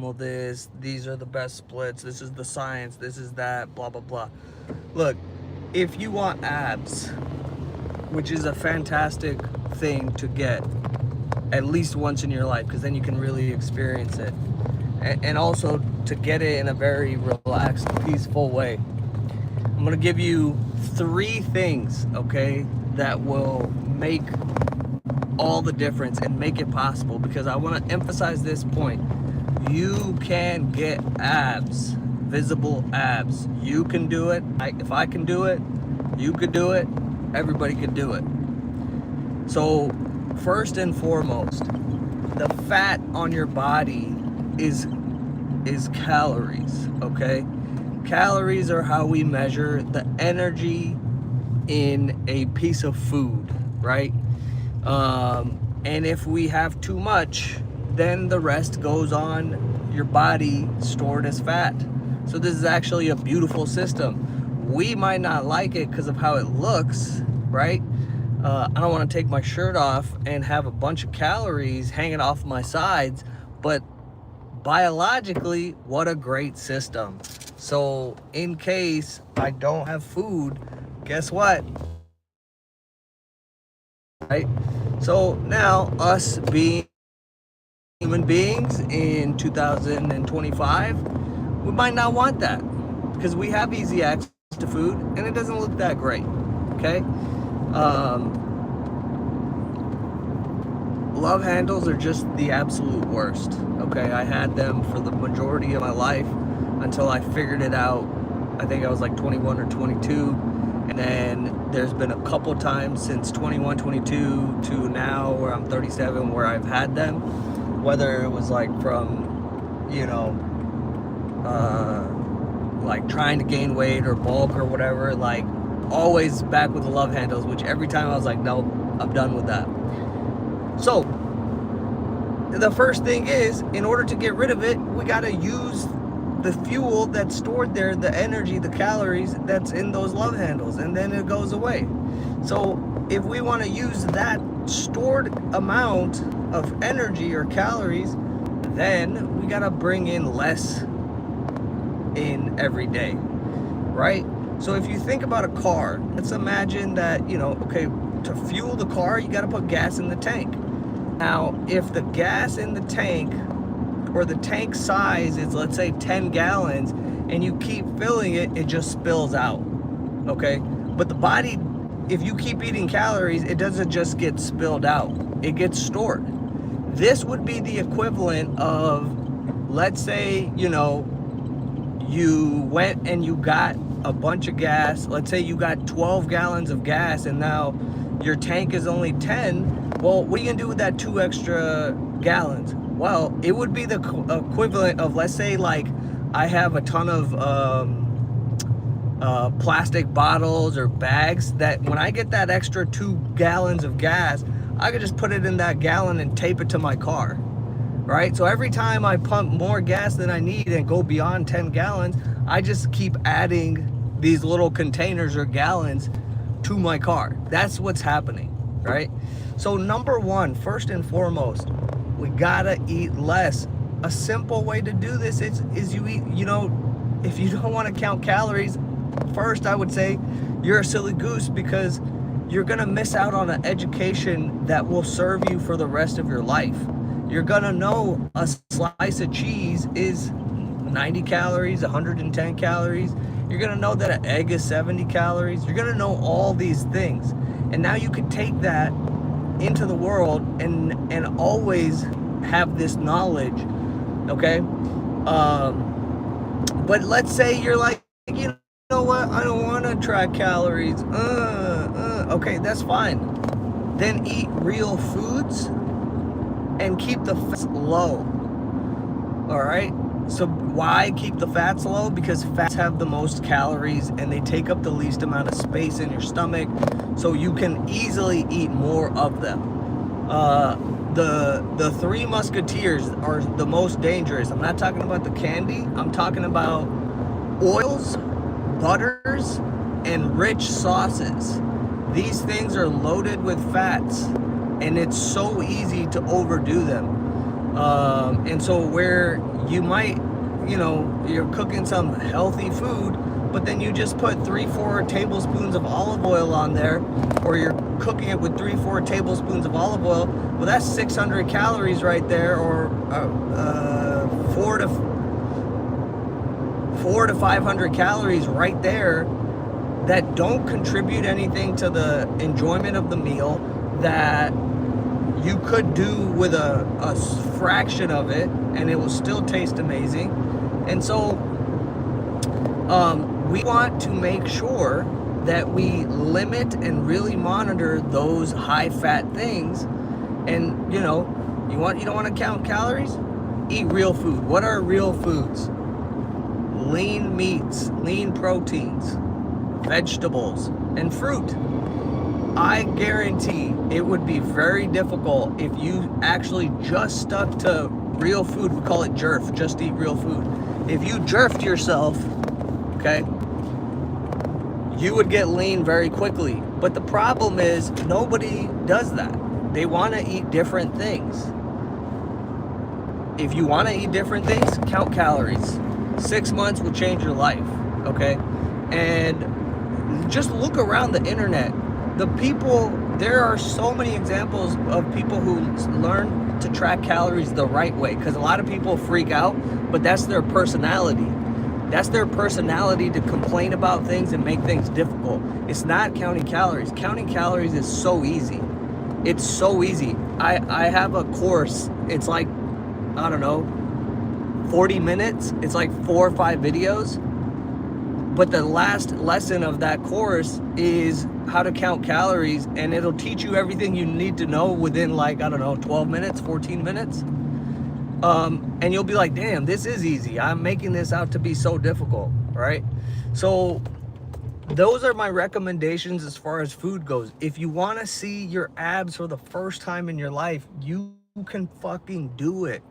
optimal this, these are the best splits, this is the science, this is that, blah, blah, blah. Look, if you want abs, which is a fantastic thing to get at least once in your life, because then you can really experience it. And also to get it in a very relaxed, peaceful way. I'm gonna give you 3 things, okay, that will make all the difference and make it possible, because I want to emphasize this point. You can get abs, visible abs. You can do it. If I can do it, you could do it. Everybody could do it. So first and foremost, the fat on your body is calories, okay? Calories are how we measure the energy in a piece of food, right? And if we have too much, then the rest goes on your body stored as fat. So this is actually a beautiful system. We might not like it because of how it looks, right? I don't want to take my shirt off and have a bunch of calories hanging off my sides, but biologically, what a great system. So in case I don't have food, guess what? Right? So now, us being human beings in 2025, we might not want that because we have easy access to food and it doesn't look that great. Okay? Love handles are just the absolute worst. Okay, I had them for the majority of my life until I figured it out. I think I was like 21 or 22. And then there's been a couple times since 21, 22 to now where I'm 37 where I've had them. Whether it was like from, you know, like trying to gain weight or bulk or whatever, like always back with the love handles, which every time I was like, nope, I'm done with that. So the first thing is, in order to get rid of it, we got to use the fuel that's stored there, the energy, the calories that's in those love handles, and then it goes away. So if we want to use that stored amount of energy or calories, then we got to bring in less in every day, right? So if you think about a car, let's imagine that, you know, okay, to fuel the car, you got to put gas in the tank. Now, if the gas in the tank or the tank size is, let's say, 10 gallons and you keep filling it, it just spills out, okay? But the body, if you keep eating calories, it doesn't just get spilled out, it gets stored. This would be the equivalent of, let's say, you know, you went and you got a bunch of gas. Let's say you got 12 gallons of gas and now your tank is only 10. Well, what are you gonna do with that 2 extra gallons? Well, it would be the equivalent of, let's say, like I have a ton of plastic bottles or bags that when I get that extra 2 gallons of gas, I could just put it in that gallon and tape it to my car, right? So every time I pump more gas than I need and go beyond 10 gallons, I just keep adding these little containers or gallons to my car. That's what's happening, right? So number one, first and foremost, we gotta eat less. A simple way to do this is you eat, you know, if you don't want to count calories, first I would say you're a silly goose, because you're gonna miss out on an education that will serve you for the rest of your life. You're gonna know a slice of cheese is 90 calories, 110 calories. You're gonna know that an egg is 70 calories. You're gonna know all these things. And now you could take that into the world and always have this knowledge, okay? But let's say you're like, you know what? I don't wanna track calories. Okay, that's fine. Then eat real foods and keep the fats low, all right? So why keep the fats low? Because fats have the most calories and they take up the least amount of space in your stomach, so you can easily eat more of them. The Three Musketeers are the most dangerous. I'm not talking about the candy. I'm talking about oils, butters, and rich sauces. These things are loaded with fats and it's so easy to overdo them. And so where you might, you know, you're cooking some healthy food, but then you just put 3-4 tablespoons of olive oil on there, or you're cooking it with 3-4 tablespoons of olive oil. Well, that's 600 calories right there, or 400 to 500 calories right there that don't contribute anything to the enjoyment of the meal, that you could do with a fraction of it and it will still taste amazing. And so we want to make sure that we limit and really monitor those high fat things. And you know, you don't want to count calories? Eat real food. What are real foods? Lean meats, lean proteins, vegetables, and fruit. I guarantee it would be very difficult if you actually just stuck to real food. We call it jerf, just eat real food. If you jerfed yourself, okay, you would get lean very quickly. But the problem is nobody does that. They want to eat different things. If you want to eat different things, count calories. 6 months will change your life, okay? And just look around the internet. There are so many examples of people who learn to track calories the right way, because a lot of people freak out, but that's their personality. That's their personality to complain about things and make things difficult. It's not counting calories. Counting calories is so easy. It's so easy. I have a course. It's like, I don't know, 40 minutes. It's like 4 or 5 videos. But the last lesson of that course is how to count calories, and it'll teach you everything you need to know within, like, I don't know, 12 minutes, 14 minutes. And you'll be like, damn, this is easy. I'm making this out to be so difficult, right? So those are my recommendations as far as food goes. If you want to see your abs for the first time in your life, you can fucking do it.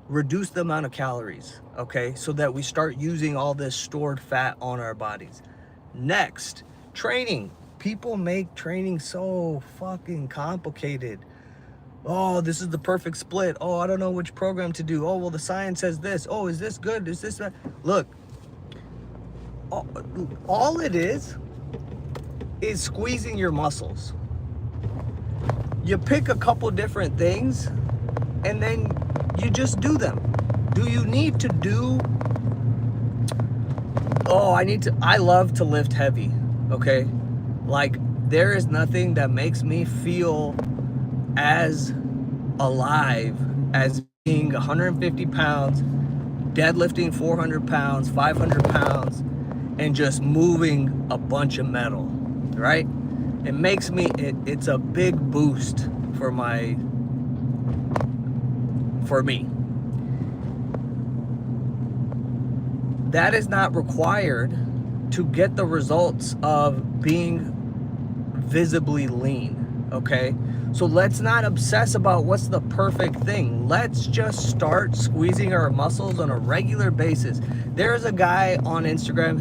Reduce the amount of calories, okay? So that we start using all this stored fat on our bodies. Next, training. People make training so fucking complicated. Oh, this is the perfect split. Oh, I don't know which program to do. Oh, well, the science says this. Oh, is this good? Is this bad? Look, all it is squeezing your muscles. You pick a couple different things and then you just do them. Do you need to do, I love to lift heavy, okay? Like, there is nothing that makes me feel as alive as being 150 pounds, deadlifting 400 pounds, 500 pounds, and just moving a bunch of metal, right? It makes me, it's a big boost for me. That is not required to get the results of being visibly lean, okay? So let's not obsess about what's the perfect thing. Let's just start squeezing our muscles on a regular basis. There's a guy on Instagram,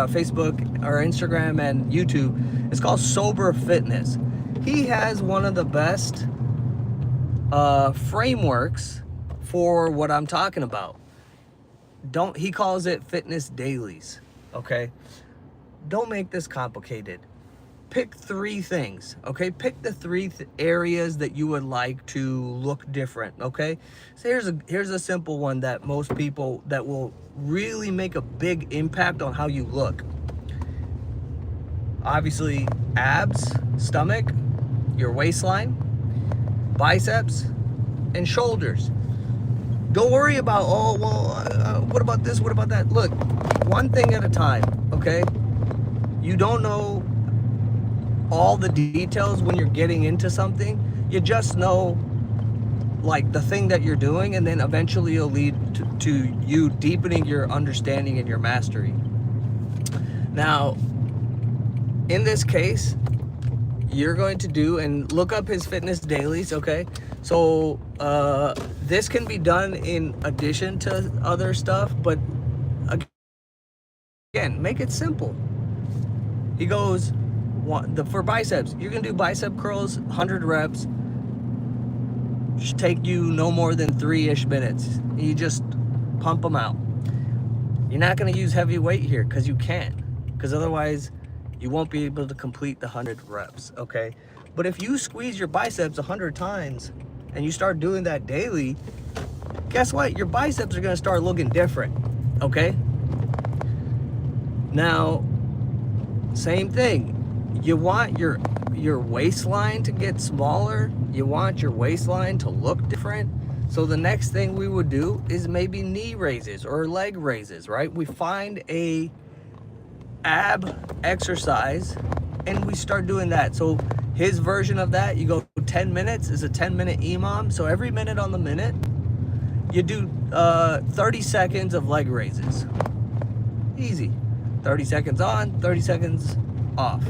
Facebook or Instagram and YouTube. It's called Sober Fitness. He has one of the best frameworks for what I'm talking about. He calls it fitness dailies, okay? Don't make this complicated. Pick 3 things, okay? Pick the 3 areas that you would like to look different, okay? So here's a simple one that most people, that will really make a big impact on how you look. Obviously, abs, stomach, your waistline, biceps, and shoulders. Don't worry about, what about this, what about that? Look, one thing at a time, okay? You don't know all the details when you're getting into something. You just know, like, the thing that you're doing, and then eventually it'll lead to you deepening your understanding and your mastery. Now, in this case, you're going to do, and look up his fitness dailies, okay? So this can be done in addition to other stuff, but again, make it simple. He goes, for biceps, you're gonna do bicep curls, 100 reps, Should take you no more than 3-ish minutes. You just pump them out. You're not going to use heavy weight here because you can't, because otherwise you won't be able to complete the 100 reps, okay? But if you squeeze your biceps 100 times and you start doing that daily, guess what? Your biceps are going to start looking different, okay? Now, same thing. You want your waistline to get smaller. You want your waistline to look different. So the next thing we would do is maybe knee raises or leg raises, right? We find a ab exercise and we start doing that. So his version of that, you go 10 minutes, is a 10-minute EMOM. So every minute on the minute, you do 30 seconds of leg raises. Easy. 30 seconds on, 30 seconds off.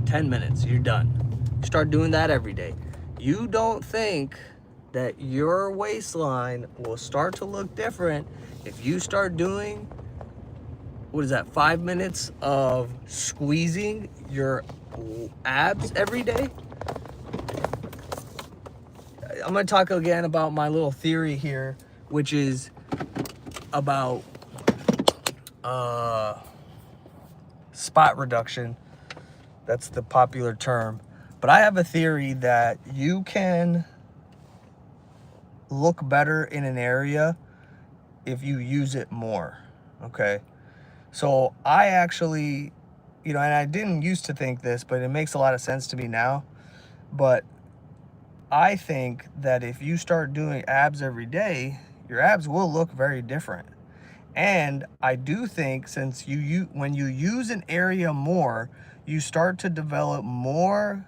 10 minutes, you're done. You start doing that every day. You don't think that your waistline will start to look different if you start doing, 5 minutes of squeezing your abs every day? I'm gonna talk again about my little theory here, which is about spot reduction. That's the popular term. But I have a theory that you can look better in an area if you use it more, okay? So I actually, and I didn't used to think this, but it makes a lot of sense to me now. But I think that if you start doing abs every day, your abs will look very different. And I do think since when you use an area more, you start to develop more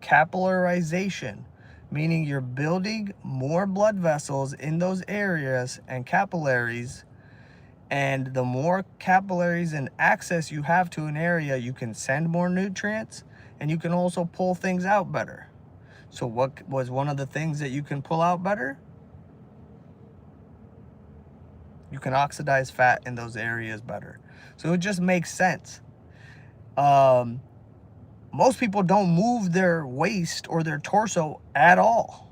capillarization, meaning you're building more blood vessels in those areas and capillaries. And the more capillaries and access you have to an area, you can send more nutrients and you can also pull things out better. So what was one of the things that you can pull out better? You can oxidize fat in those areas better. So it just makes sense. Most people don't move their waist or their torso at all.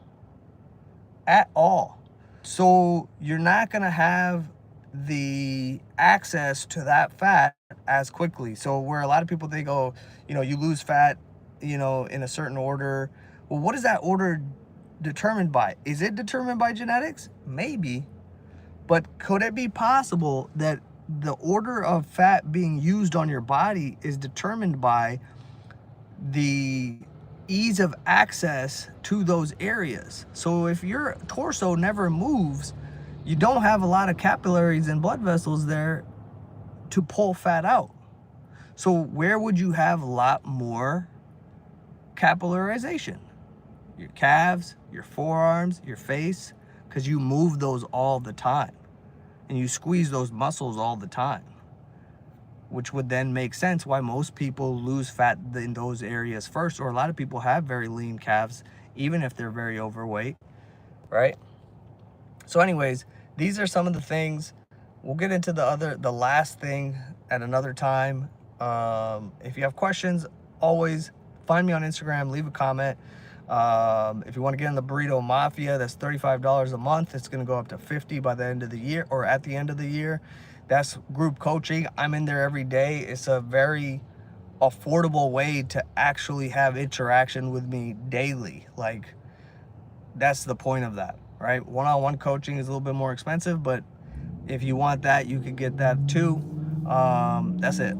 At all. So you're not going to have the access to that fat as quickly. So where a lot of people think, oh, you lose fat, in a certain order. Well, what is that order determined by? Is it determined by genetics? Maybe. But could it be possible that the order of fat being used on your body is determined by the ease of access to those areas? So if your torso never moves, you don't have a lot of capillaries and blood vessels there to pull fat out. So where would you have a lot more capillarization? Your calves, your forearms, your face, because you move those all the time and you squeeze those muscles all the time, which would then make sense why most people lose fat in those areas first, or a lot of people have very lean calves, even if they're very overweight, right? So anyways, these are some of the things. We'll get into the last thing at another time. If you have questions, always find me on Instagram, leave a comment. If you want to get in the Burrito Mafia, that's $35 a month. It's going to go up to $50 by the end of the year, or at the end of the year. That's group coaching. I'm in there every day. It's a very affordable way to actually have interaction with me daily. Like, that's the point of that, right? One-on-one coaching is a little bit more expensive, but if you want that, you can get that too. That's it.